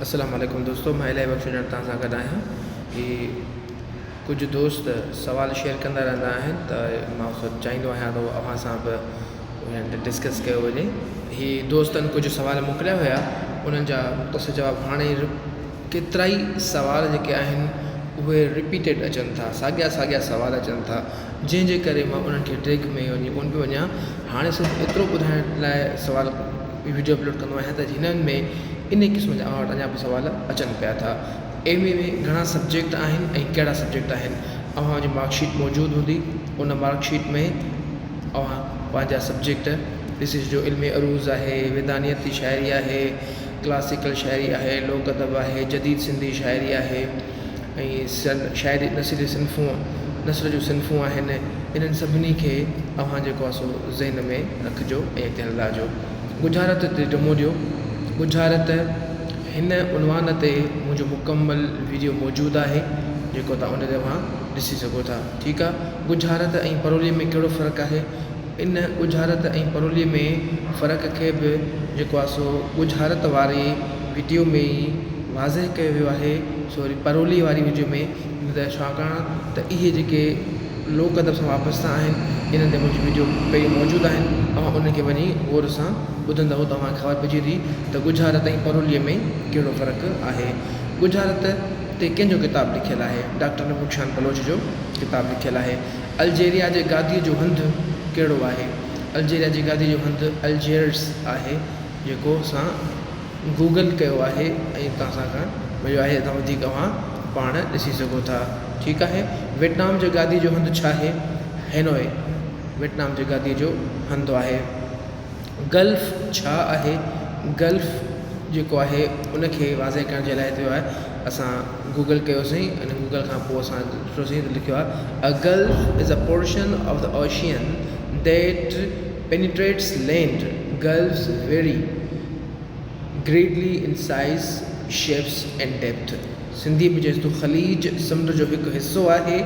अस्सलाम वालेकुम दोस्तों, मैं इलाही बख्श तव्हां सां गॾु आहियां। ही कुझु दोस्त सवाल शेयर कंदा रहंदा आहिनि त मां चाहींदो आहियां त अव्हां सां बि डिस्कस कयो वञे। ही दोस्तनि कुझु सवाल मोकिलिया हुया, उन्हनि जा मुख़्तसिर जवाब। हाणे केतिरा ई सवाल जेके आहिनि उहे रिपीटेड अचनि था, साॻिया सवाल अचनि था, जंहिंजे करे मां उन्हनि खे ट्रैक में कोन पियो वञा। हाणे सिर्फ़ु एतिरो ॿुधाइण लाइ सवाल वीडियो अपलोड कंदो आहियां त हिननि में इन क़िस्म जा वटि अञा बि सवाल अचनि पिया था। एमए में घणा सब्जेक्ट आहिनि ऐं कहिड़ा सब्जेक्ट आहिनि। अव्हांजी मार्कशीट मौजूदु हूंदी, उन मार्कशीट में अव्हां पंहिंजा सब्जेक्ट ॾिसिजो। इल्मी अरूज़ आहे, विदानियती शाइरी आहे, क्लासिकल शाइरी आहे, लोक अदब आहे, जदीद सिंधी शाइरी आहे ऐं शाइरी नसर जूं सिन्फ़ूं आहिनि। इन्हनि सभिनी खे अव्हां जेको आहे सो ज़हन में रखिजो ऐं अॻिते हलाइजो। गुजारत ते ॾिमो ॾियो। गुजारत हिन उनवान ते मुंहिंजो मुकमल वीडियो मौजूदु आहे, जेको तव्हां उन ते तव्हां ॾिसी सघो था। ठीकु आहे। गुजारत ऐं परोलीअ में कहिड़ो फ़र्क़ु आहे? इन गुजारत ऐं परोलीअ में फ़र्क़ु खे बि जेको आहे सो गुजारत वारे वीडियो में ई वाज़ह कयो वियो आहे। सॉरी, परोली वारी वीडियो में छाकाणि त इहे जेके लोक अदब सां वाबस्ता आहिनि, इन्हनि ते मुंहिंजी वीडियो पहिरीं मौजूदु आहिनि। तव्हां उनखे वञी गौर सां ॿुधंदव, तव्हांखे ख़बर पइजी थी त गुजारत ऐं परोलीअ में कहिड़ो फ़र्क़ु आहे। गुजारत ते कंहिंजो किताबु लिखियलु आहे? डॉक्टर नबूशान बलोच जो किताबु लिखियलु आहे। अल्जेरिया जे गादीअ जो हंधु कहिड़ो आहे? अल्जेरिया जी गादीअ जो हंधु अल्जेर्स आहे, जेको असां गूगल कयो आहे ऐं तव्हां सां मज़ो आहे त वधीक तव्हां पाण ॾिसी सघो था। ठीकु आहे। वियतनाम जे गादीअ जो हंधु छा आहे? हेनोए वियतनाम जे गादीअ जो हंधु आहे। गल्फ छा आहे? गल्फ जेको आहे उनखे वाज़ह करण जे लाइ थियो आहे, असां गूगल कयोसीं ऐं गूगल खां पोइ असां ॾिठोसीं त लिखियो आहे, a gulf is a portion of the ocean that penetrates land. Gulfs vary greatly in size, shapes and depth. Sindhi में चएसि थो, ख़लीज समुंड जो हिकु हिसो आहे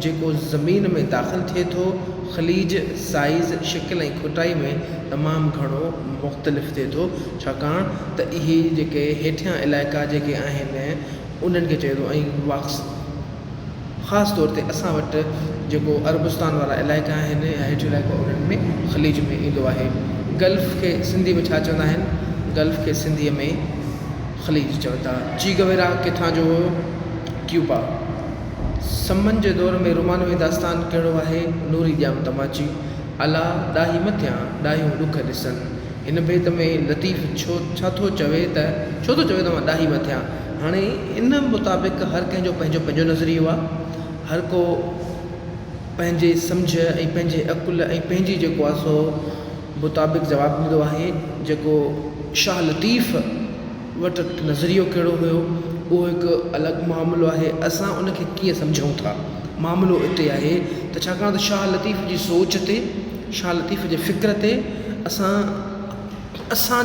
जेको ज़मीन में दाख़िलु थिए थो। ख़लीज साइज़, शिकिल ऐं खुटाई में तमामु घणो मुख़्तलिफ़ थिए थो, छाकाणि त इहे जेके हेठियां इलाइक़ा जेके आहिनि उन्हनि खे चए थो। ऐं ख़ासि तौर ते असां वटि जेको अरबस्तान वारा इलाइक़ा आहिनि या हेठि इलाइक़ो, उन्हनि में ख़लीज में ईंदो आहे। गल्फ खे सिंधी में छा चवंदा आहिनि? गल्फ खे सिंधीअ में ख़लीज चवनि था। ची गवेरा किथां जो हुयो? क्यूबा। समन जे दौर में रोमानवी दास्तान कहिड़ो आहे? नूरी ॼाम तमाची। अला ॾाही मथियां ॾाहियूं ॾुख ॾिसनि। हिन बैत में लतीफ़ छो थो चवे तव्हां ॾाही मथियां? हाणे इन मुताबिक़ हर कंहिंजो पंहिंजो नज़रियो आहे। हर को पंहिंजे सम्झ ऐं पंहिंजे अकुल ऐं पंहिंजी जेको आहे सो मुताबिक़ जवाबु ॾींदो आहे। जेको शाह लतीफ़ वटि नज़रियो कहिड़ो हुयो, उहो हिकु अलॻि मामिलो आहे। असां उनखे कीअं सम्झूं था, मामिलो हिते आहे त छाकाणि त शाह लतीफ़ जी सोच ते, शाह लतीफ़ जे फ़िक्र ते असां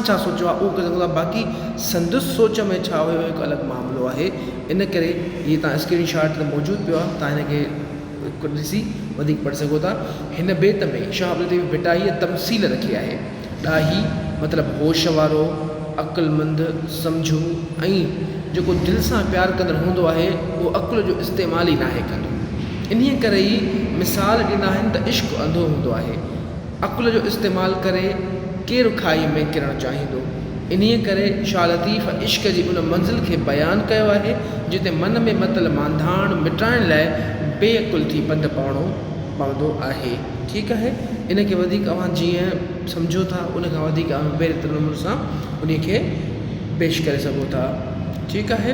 छा सोचियो आहे उहो करे सघूं था। बाक़ी संदसि सोच में छा हुयो हिकु अलॻि मामिलो आहे। इन करे हीअ तव्हां स्क्रीन शॉट ते मौजूदु पियो आहे, तव्हां हिनखे ॾिसी वधीक पढ़ी सघो था। हिन बैत में शाह लतीफ़ भिटाईअ तमसील रखी आहे। ॾाही मतिलबु होश वारो, अक़ुलमंद, सम्झू ऐं जेको दिलि सां प्यारु कंदड़ हूंदो आहे, उहो अक़ुल जो इस्तेमालु ई नाहे कंदो। इन्हीअ करे ई मिसाल ॾींदा आहिनि त इश्क़ अंधो हूंदो आहे। अक़ुल जो इस्तेमालु करे केरु खाई में किरणु चाहींदो। इन्हीअ करे शाह लतीफ़ इश्क़ जी उन मंज़िल खे बयानु कयो आहे जिते मन में मतल मांधाण मिटाइण लाइ बेअकुल थी पंधु पाइणो पवंदो आहे। ठीकु आहे। इनखे वधीक अव्हां जीअं सम्झो था, उनखां वधीक बेहतर नमूने सां उनखे पेश करे सघो था। ठीकु आहे।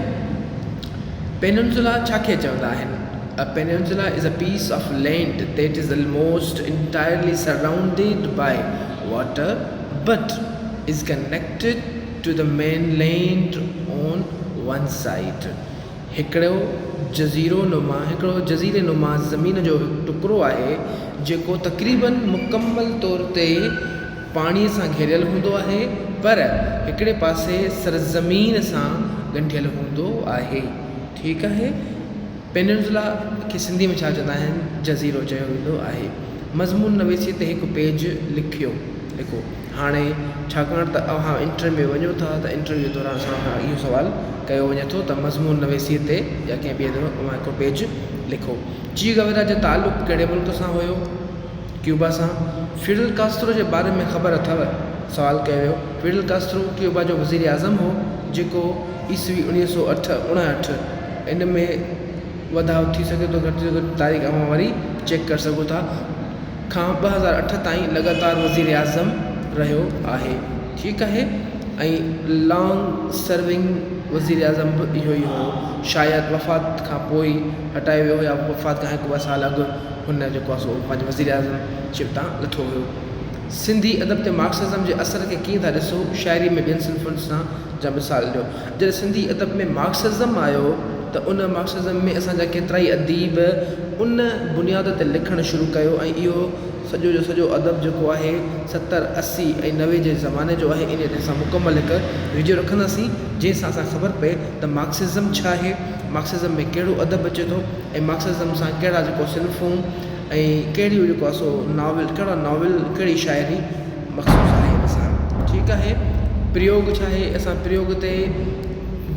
पेनिनसुला छाखे चवंदा आहिनि? A peninsula is a piece of land that is almost entirely surrounded by water but is connected to the mainland on one side. हिकिड़ो जज़ीरे नुमा ज़मीन जो टुकड़ो आहे जेको तक़रीबन मुकमल तौर ते पाणीअ सां घेरियल हूंदो आहे, पर हिकिड़े पासे सरज़मीन सां ॻंढियल हूंदो आहे। ठीकु आहे। पेनिनसुला खे सिंधी में छा चवंदा आहिनि? जज़ीरो चयो वेंदो आहे। मज़मून नवेसी ते हिकु पेज लिखो। हाणे छाकाणि त अव्हां इंटरव्यू में वञो था त इंटरव्यू दौरान असां खां इहो सुवालु कयो वञे थो त मज़मून नवेसी ते या कंहिं ॿिए दफ़ो तव्हां हिकिड़ो पेज लिखो। ची गवेरा जो तालुक़ कहिड़े मुल्क सां हुयो? क्यूबा सां। फिडल कास्ट्रो जे बारे में ख़बर अथव? सवाल कयो वियो। फिडल कास्ट्रो क्यूबा जो वज़ीर आज़म हो जेको ईस्वी 1958 इन में वधाउ थी सघे थो, घटि में घटि तारीख़ अवां वरी चेक करे सघो था, खां 2008 ताईं लगातार वज़ीर आज़म रहियो आहे। ठीकु आहे। ऐं लॉन्ग सर्विंग वज़ीर आज़म बि इहो ई हो। शायदि वफ़ात खां पोइ हटायो वियो या वफ़ात खां 1-2 साल अॻु हुन जेको आहे सो पंहिंजे वज़ीर आज़म शिप तां लथो हुयो। सिंधी अदब ते मार्क्सिज़म जे असर खे कीअं था ॾिसो? शाइरी में ॿियनि सिन्फ़ुनि सां जा मिसाल ॾियो। जॾहिं सिंधी अदब में मार्क्सिज़म आयो त उन मार्क्सिज़म में असांजा केतिरा ई अदीब उन बुनियाद ते लिखणु शुरू कयो ऐं इहो सॼो जो सॼो अदब जेको आहे 70, 80 ऐं 90 जे ज़माने जो आहे। इन ते असां मुकमल हिकु वीडियो रखंदासीं जंहिंसां असां ख़बर पए त मार्क्सिज़म छा आहे, मार्क्सिज़म में कहिड़ो अदब अचे थो ऐं मार्क्सिज़म सां कहिड़ा जेको सिन्फ़ूं ऐं कहिड़ियूं जेको आहे सो नॉवल, कहिड़ा नॉवल, कहिड़ी शाइरी मख़सूस आहे असां। ठीकु आहे। प्रयोग छा आहे? असां प्रयोग ते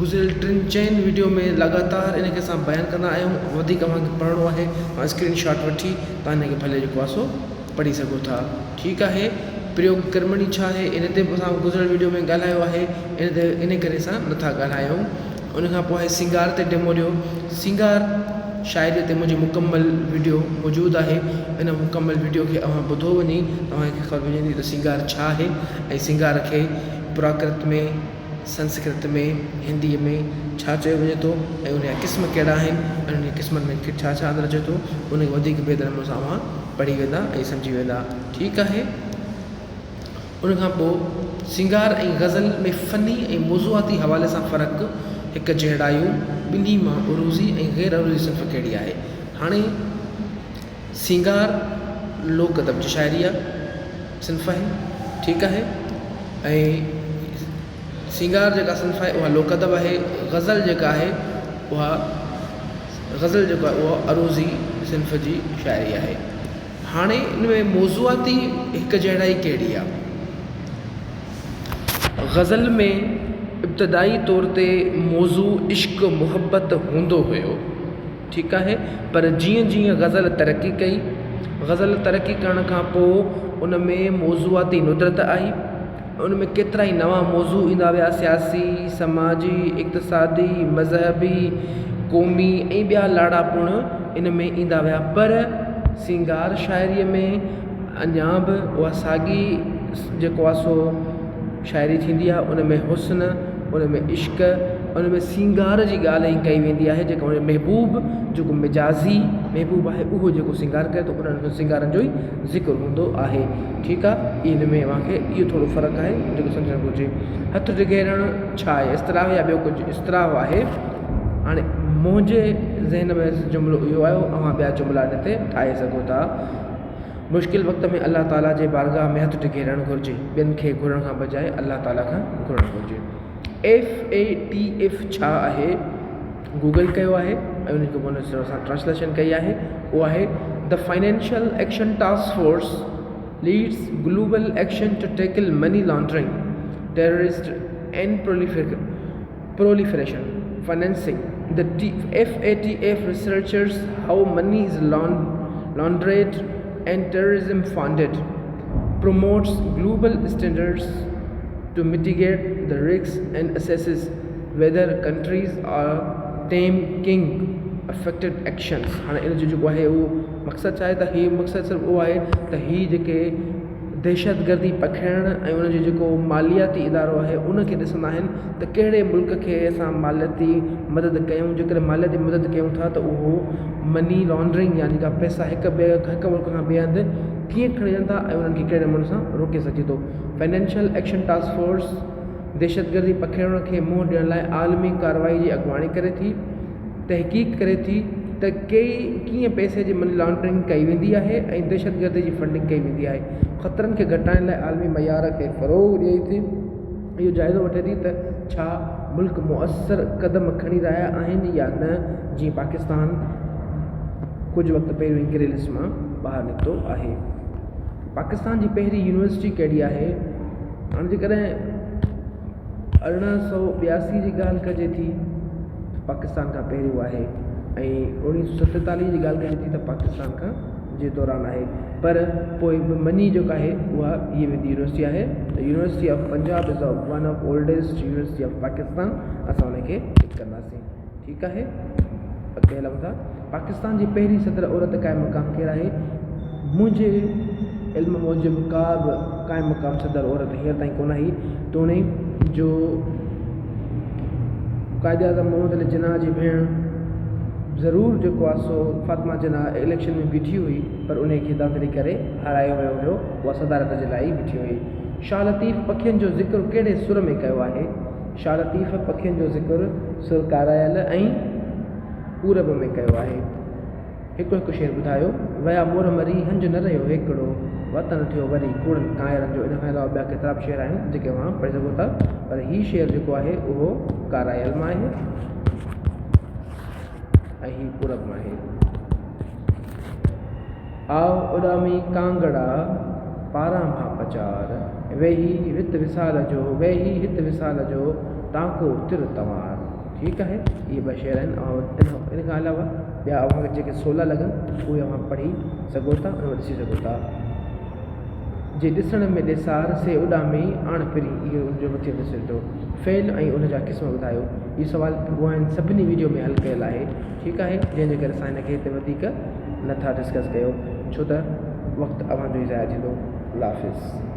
गुज़िरियल 3-4 वीडियो में लगातार इनखे असां बयानु कंदा आहियूं। वधीक तव्हांखे पढ़णो आहे, तव्हां स्क्रीनशॉट वठी तव्हां हिनखे भले जेको आहे सो पढ़ी सघो था। ठीकु आहे। प्रयोग कर्मणी छा आहे? इन ते बि असां गुज़िरियल वीडियो में ॻाल्हायो आहे, इन करे असां नथा ॻाल्हायूं। उनखां पोइ आहे सिंगार ते डेमो ॾियो। सिंगार शाइरी ते मुंहिंजी मुकमल वीडियो मौजूदु आहे। इन मुकमल वीडियो खे अव्हां ॿुधो वञी तव्हांखे ख़बर पइजी त सिंगार छा आहे ऐं सिंगार खे प्राकृत में, संस्कृत में, हिंदीअ में छा चयो वञे थो ऐं उन जा क़िस्म कहिड़ा आहिनि ऐं उन क़िस्मनि में छा छा अंदरि अचे थो, उनखे वधीक बेहतर नमूने सां अव्हां पढ़ी वेंदा ऐं सम्झी वेंदा। ठीकु आहे। उनखां पोइ सिंगार ऐं गज़ल में फ़नी ऐं मौज़ूआती हवाले सां फ़र्क़ु, हिकु जहिड़ायूं, ॿिन्ही मां उरूज़ी ऐं ग़ैर उरूज़ी सिन्फ़ कहिड़ी आहे? हाणे सिंगार लोक अदब जी शाइरी आहे, सिन्फ़ आहे। ठीकु आहे। ऐं सिंगार जेका सिन्फ़ आहे उहा लोक अदब आहे। गज़ल जेका आहे उहा अरूज़ी सिन्फ़ जी शाइरी आहे। हाणे इन में मौज़ूआती हिकु जहिड़ाई कहिड़ी आहे? गज़ल में इब्तिदाई तौर ते मौज़ू इश्क़ मुहबत हूंदो हुयो। ठीकु आहे। पर जीअं जीअं गज़ल तरक़ी कई, गज़ल तरक़ी करण खां पोइ उन में मौज़ूआती नुदरत आई। उन में केतिरा ई नवां मौज़ू ईंदा विया, सियासी, समाजी, इक़्तिसादी, मज़हबी, क़ौमी ऐं ॿिया लाड़ापुण इन में ईंदा विया। पर सिंगार शाइरीअ में अञा बि उहा साॻी जेको आहे सो शाइरी थींदी आहे। उन में हुस्न, उन में इश्क़, उन में सिंगार जी ॻाल्हि ई कई वेंदी आहे। जेको उन महबूब, जेको मिजाज़ी महबूब आहे, उहो जेको सिंगार करे थो उन्हनि सिंगारनि जो ई ज़िक्र हूंदो आहे। ठीकु आहे। इन में तव्हांखे इहो थोरो फ़र्क़ु आहे जेको सम्झणु घुरिजे। हथ टिकेरणु छा आहे? इस्तराह या ॿियो कुझु? इस्तराह आहे। हाणे मुंहिंजे ज़हन में जुमिलो इहो आयो, अव्हां ॿिया जुमिला इन ते ठाहे सघो था। मुश्किल वक़्त में अल्लाह ताला जे बारगाह में हथ टिकेरणु घुरिजे, ॿियनि खे घुरण खां बजाए अल्लाह ताला खां घुरणु घुरिजे। FATF छा आहे? गूगल कयो आहे ऐं उनखे उन सां ट्रांसलेशन कई आहे। उहो आहे the financial action task force leads global action to tackle money laundering, terrorist and proliferation financing. The FATF researches how money is laundered and terrorism funded, promotes global standards to mitigate the risks and assesses whether countries are taking affected actions. हाणे इन जो जेको आहे उहो मक़सदु छा आहे? त हीअ मक़सदु सिर्फ़ु उहो आहे त हीअ जेके दहशतगर्दी पखिड़ण ऐं उनजो जेको मालियाती इदारो आहे उनखे ॾिसंदा आहिनि त कहिड़े मुल्क खे असां मालियाती मदद कयूं। जेकॾहिं मालियाती मदद कयूं था त उहो मनी लॉन्ड्रिंग यानी का पैसा हिकु मुल्क खां ॿिए हंधि कीअं खणी वञनि था ऐं उन्हनि खे कहिड़े नमूने सां रोके सघे थो। फाइनेंशियल एक्शन टास्क फोर्स दहशतगर्दी पखिड़ण खे मुंहुं ॾियण लाइ आलमी कार्रवाई जी अॻुवाणी करे थी, तहक़ीक़ करे थी त कीअं पैसे जी मनी लॉन्ड्रिंग कई वेंदी आहे ऐं दहशतगर्दी जी फंडिंग कई वेंदी आहे। ख़तरनि खे घटाइण लाइ आलमी मयार खे फ़रोग़ ॾिए थी। इहो जाइज़ो वठे थी त छा मुल्क मुअसर क़दम खणी रहिया आहिनि या न। जीअं पाकिस्तान कुझु वक़्तु पहिरियों ग्रे लिस्ट मां ॿाहिरि निकितो आहे। पाकिस्तान जी पहिरीं यूनिवर्सिटी कहिड़ी आहे? हाणे जेकॾहिं 1882 जी ॻाल्हि कजे थी पाकिस्तान खां पहिरियों आहे ऐं 1947 जी ॻाल्हि कजे थी त पाकिस्तान खां जे दौरान आहे, पर पोइ बि मञी जेका आहे उहा इहा वेंदी यूनिवर्सिटी आहे। त university of Punjab is one of oldest university of Pakistan, असां हुनखे हिट कंदासीं। ठीकु आहे, अॻिते हलूं था। पाकिस्तान जी पहिरीं सदर औरत क़ाइम मक़ाम केरु आहे? मुंहिंजे इल्म मूजिबि का बि क़ाइम मक़ाम सदर औरत हींअर ताईं कोन आई। तो उन जो क़ाइद आज़म मोहम्मद अली जिन्ना जी भेण ज़रूरु जेको आहे सो फातिमा जिन्ना इलेक्शन में बीठी हुई, पर उन खे दाख़िली करे हारायो वियो हुयो, उहा सदारत जे लाइ बीठी हुई। शाह लतीफ़ पखियुनि जो ज़िक्र कहिड़े सुर में कयो आहे? शाह लतीफ़ पखियुनि जो ज़िक्र सुर कारायल ऐं पूरब में कयो आहे। हिकु हिकु शेर ॿुधायो। वया मोर मरी हंज न रहियो हिकिड़ो, वतन थियो वरी कूड़नि कायरनि जो। इन खां अलावा ॿिया केतिरा बि शेर आहिनि जेके तव्हां पढ़ी सघो था, पर हीउ शेर जेको आहे उहो कारायल मां आहे ऐं हीउ पूरब मां आहे। आओ उॾामी कांगड़ा पारां भां पचार, वेही हित विसाल जो टांको तिर तवार। ठीकु आहे, इहे ॿ शेर आहिनि। ऐं इन खां अलावा ॿिया अवां जेके 16 लॻनि उहे अवां पढ़ी सघो था, उन ॾिसी सघो था। जे ॾिसण में ॾेसार से उॾामी आण फिरी, इहो उनजो मथे ॾिसे थो। फेल ऐं उनजा क़िस्म ॿुधायो। इहे सुवाल उहा आहिनि सभिनी वीडियो में हल कयल आहे। ठीकु आहे, जंहिंजे करे असां हिनखे हिते वधीक नथा डिस्कस कयो, छो त वक़्तु अवां जो ई ज़ाया थींदो। अल्लाह हाफ़िज़।